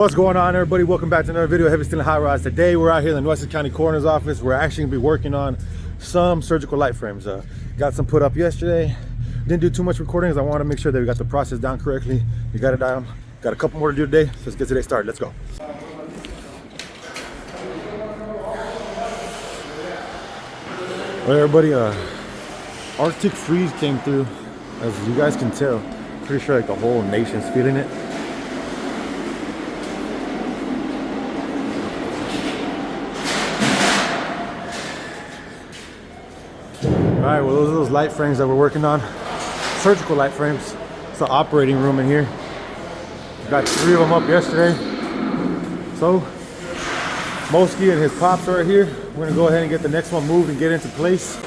What's going on, everybody? Welcome back to another video of Heavy Steel and Hot Rods. Today we're out here in the Nueces County Coroner's Office. We're actually gonna be working on some surgical light frames. Got some put up yesterday. Didn't do too much recording because I want to make sure that we got the process down correctly. We got it down. Got a couple more to do today, so let's get today started. Let's go. Well, everybody, Arctic freeze came through, as you guys can tell. Pretty sure like the whole nation's feeling it. All right, well, those are those light frames that we're working on. Surgical light frames. It's the operating room in here. Got 3 of them up yesterday. So, Mosky and his pops are here. We're gonna go ahead and get the next one moved and get into place.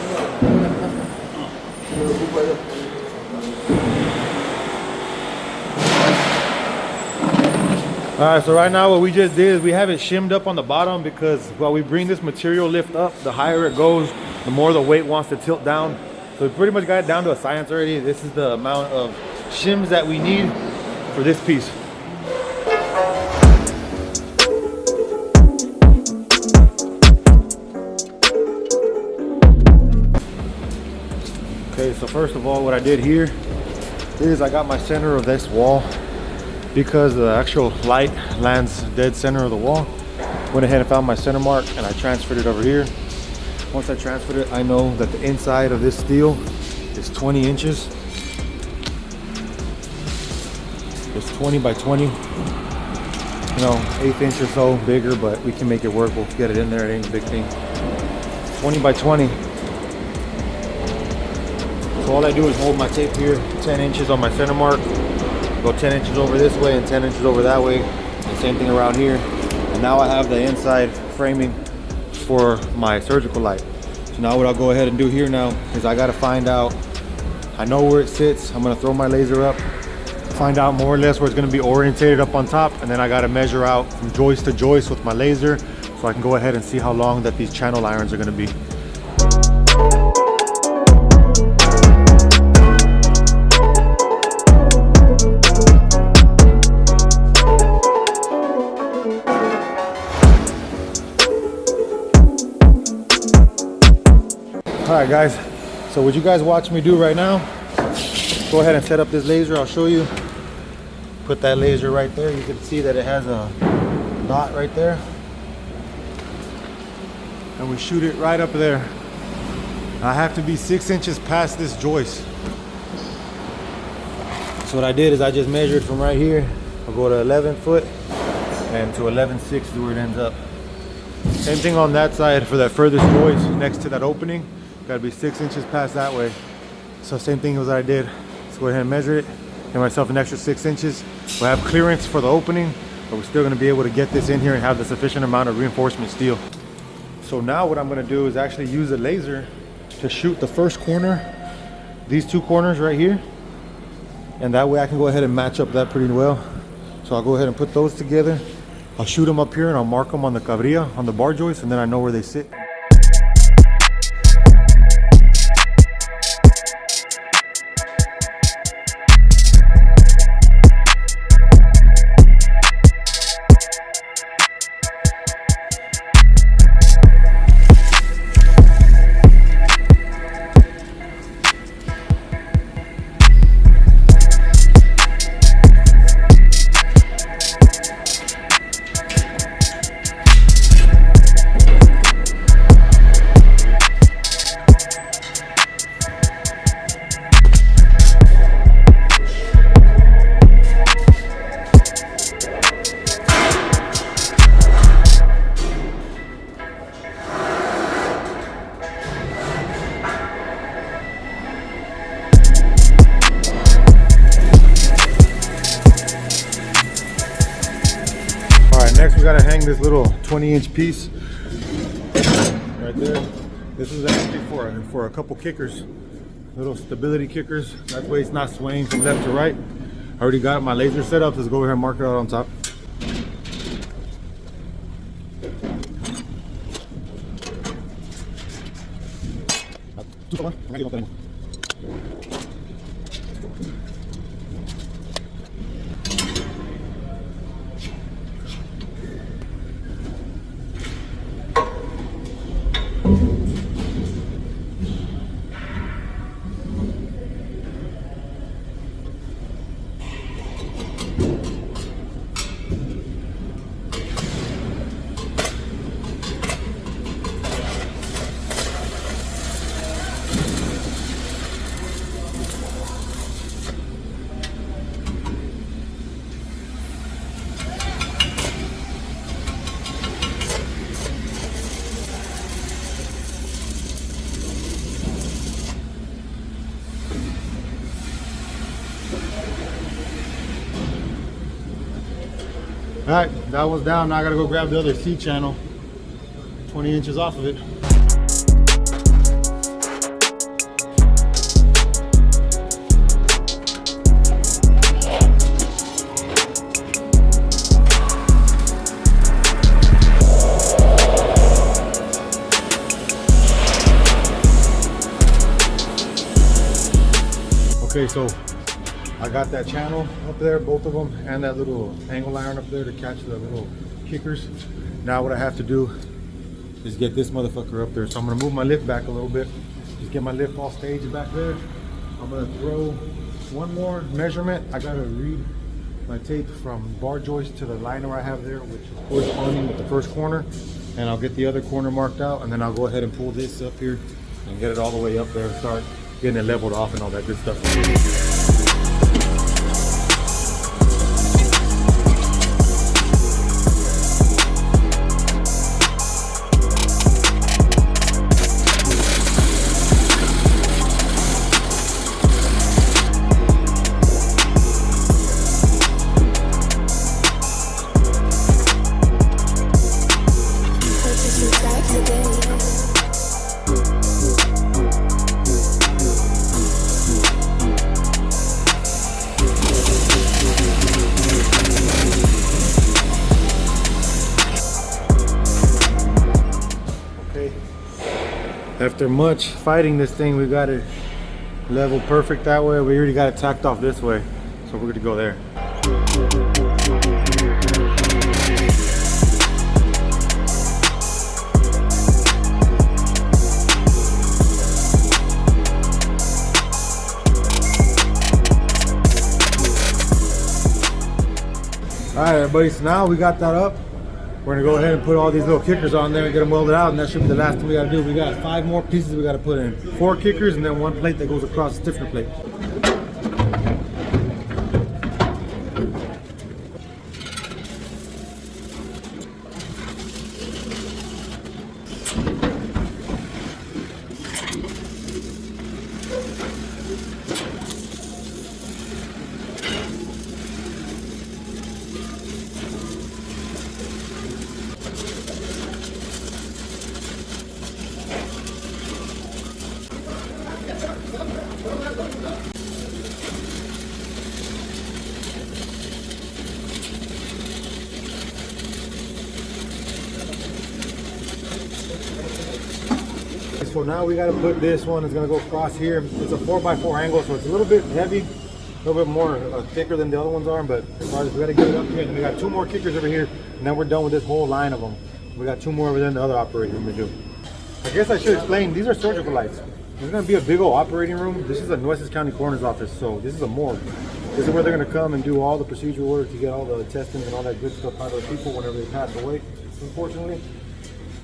All right, so right now what we just did is we have it shimmed up on the bottom because while we bring this material lift up, the higher it goes, the more the weight wants to tilt down. So we pretty much got it down to a science already. This is the amount of shims that we need for this piece. Okay, so first of all, what I did here is I got my center of this wall because the actual light lands dead center of the wall. Went ahead and found my center mark and I transferred it over here. Once I transferred it, I know that the inside of this steel is 20 inches. It's 20 by 20. You know, 1/8 inch or so bigger, but we can make it work. We'll get it in there. It ain't a big thing. 20 by 20. So all I do is hold my tape here, 10 inches on my center mark. Go 10 inches over this way and 10 inches over that way. And same thing around here. And now I have the inside framing for my surgical light. So now what I'll go ahead and do here now is I gotta find out, I know where it sits. I'm gonna throw my laser up, find out more or less where it's gonna be orientated up on top. And then I gotta measure out from joist to joist with my laser so I can go ahead and see how long that these channel irons are gonna be. All right, guys, so what you guys watch me do right now, go ahead and set up this laser. I'll show you. Put that laser right there. You can see that it has a dot right there. And we shoot it right up there. I have to be 6 inches past this joist. So what I did is I just measured from right here. I'll go to 11 foot and to 11.6 is where it ends up. Same thing on that side for that furthest joist next to that opening. Got to be 6 inches past that way. So same thing as I did. Let's go ahead and measure it. Give myself an extra 6 inches. We'll have clearance for the opening, but we're still going to be able to get this in here and have the sufficient amount of reinforcement steel. So now what I'm going to do is actually use a laser to shoot the first corner, these 2 corners right here. And that way I can go ahead and match up that pretty well. So I'll go ahead and put those together. I'll shoot them up here and I'll mark them on the cabrilla, on the bar joist, and then I know where they sit. Next, we gotta hang this little 20-inch piece right there. This is actually for a couple kickers, little stability kickers. That way it's not swaying from left to right. I already got my laser set up. Let's go over here and mark it out on top. right, that one's down. Now I gotta go grab the other C channel, 20 inches off of it. Okay, so I got that channel up there, both of them, and that little angle iron up there to catch the little kickers. Now what I have to do is get this motherfucker up there. So I'm gonna move my lift back a little bit. Just get my lift all staged back there. I'm gonna throw one more measurement. I gotta read my tape from bar joist to the liner I have there, which is corresponding with the first corner. And I'll get the other corner marked out, and then I'll go ahead and pull this up here and get it all the way up there and start getting it leveled off and all that good stuff. After much fighting this thing, we got it level perfect that way. We already got it tacked off this way, so we're gonna go there. All right, everybody, so now we got that up. We're gonna go ahead and put all these little kickers on there and get them welded out, and that should be the last thing we gotta do. We got 5 more pieces we gotta put in. 4 kickers and then 1 plate that goes across the stiffener plate. So now we got to put this one, it's going to go across here. It's a 4x4 angle, so it's a little bit heavy, a little bit more thicker than the other ones are, but as far as we got to get it up here, and then we got 2 more kickers over here, and then we're done with this whole line of them. We got 2 more over there in the other operating room to do. I guess I should explain, these are surgical lights. There's going to be a big old operating room. This is a Nueces County Coroner's office, so this is a morgue. This is where they're going to come and do all the procedural work to get all the intestines and all that good stuff out of the people whenever they pass away, unfortunately.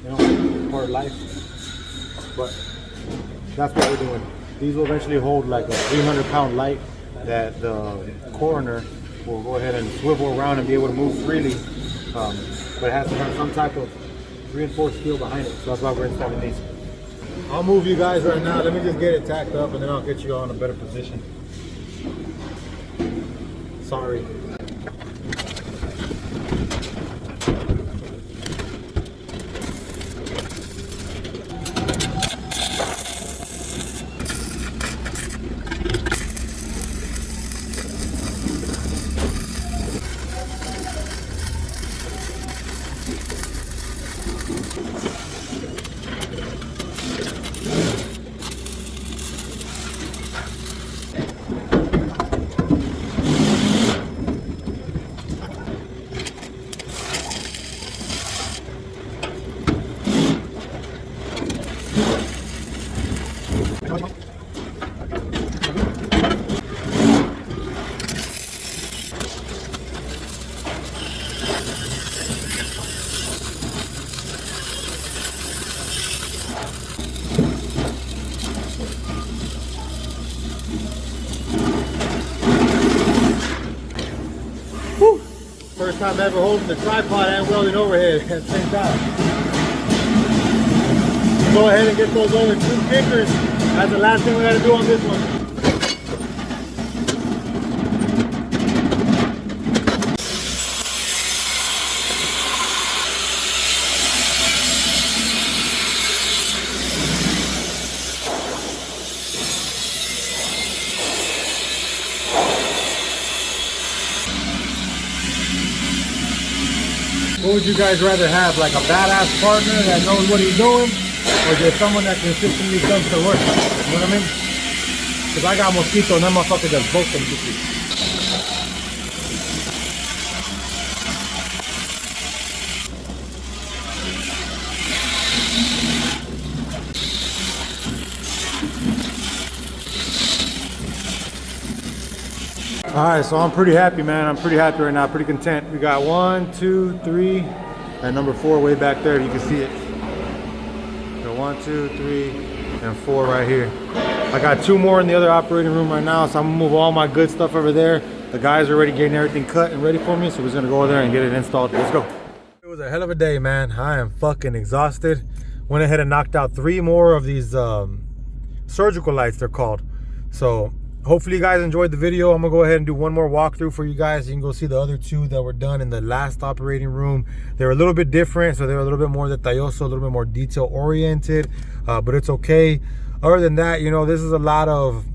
You know, part of life. But that's what we're doing. These will eventually hold like a 300-pound light that the coroner will go ahead and swivel around and be able to move freely. But it has to have some type of reinforced steel behind it. So that's why we're installing these. I'll move you guys right now. Let me just get it tacked up and then I'll get you all in a better position. Sorry. First time ever holding the tripod and welding overhead at the same time. Go ahead and get those other 2 kickers. That's the last thing we got to do on this one. What would you guys rather have? Like a badass partner that knows what he's doing, or just someone that consistently comes to work? You know what I mean? Because I got Mosquito and that motherfucker does both them bitches. All right, so I'm pretty happy, man. I'm pretty happy right now, pretty content. We got 1, 2, 3, and number 4 way back there. You can see it. So 1, 2, 3, and 4 right here. I got 2 more in the other operating room right now, so I'm gonna move all my good stuff over there. The guys are already getting everything cut and ready for me, so we're gonna go over there and get it installed. Let's go. It was a hell of a day, man. I am fucking exhausted. Went ahead and knocked out 3 more of these surgical lights, they're called. So hopefully you guys enjoyed the video. I'm gonna go ahead and do one more walkthrough for you guys. You can go see the other 2 that were done in the last operating room. They were a little bit different, so they were a little bit more detalloso, a little bit more detail oriented, but it's okay. Other than that, you know, this is a lot of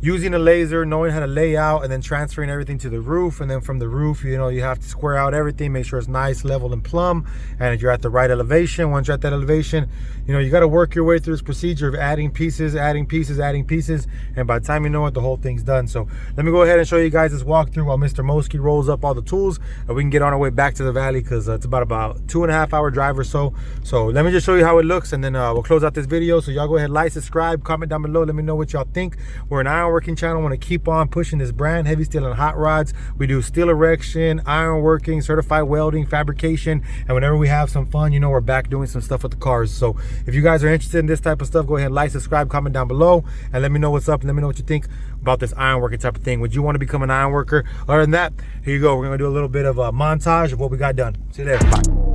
using a laser, knowing how to lay out, and then transferring everything to the roof. And then from the roof, you know, you have to square out everything, make sure it's nice, level, and plumb, and you're at the right elevation. Once you're at that elevation, you know, you got to work your way through this procedure of adding pieces, adding pieces, adding pieces, and by the time you know it, the whole thing's done. So let me go ahead and show you guys this walkthrough while Mr. Mosky rolls up all the tools, and we can get on our way back to the valley, because it's about 2.5 hour drive or so. So let me just show you how it looks, and then we'll close out this video. So y'all go ahead, like, subscribe, comment down below, let me know what y'all think. We're an ironworking channel. I want to keep on pushing this brand, heavy steel and hot rods. We do steel erection, ironworking, certified welding, fabrication, and whenever we have some fun, you know, we're back doing some stuff with the cars. So if you guys are interested in this type of stuff, go ahead, like, subscribe, comment down below, and let me know what's up, and let me know what you think about this ironworking type of thing. Would you want to become an ironworker? Other than that, here you go. We're gonna do a little bit of a montage of what we got done. See you there. Bye.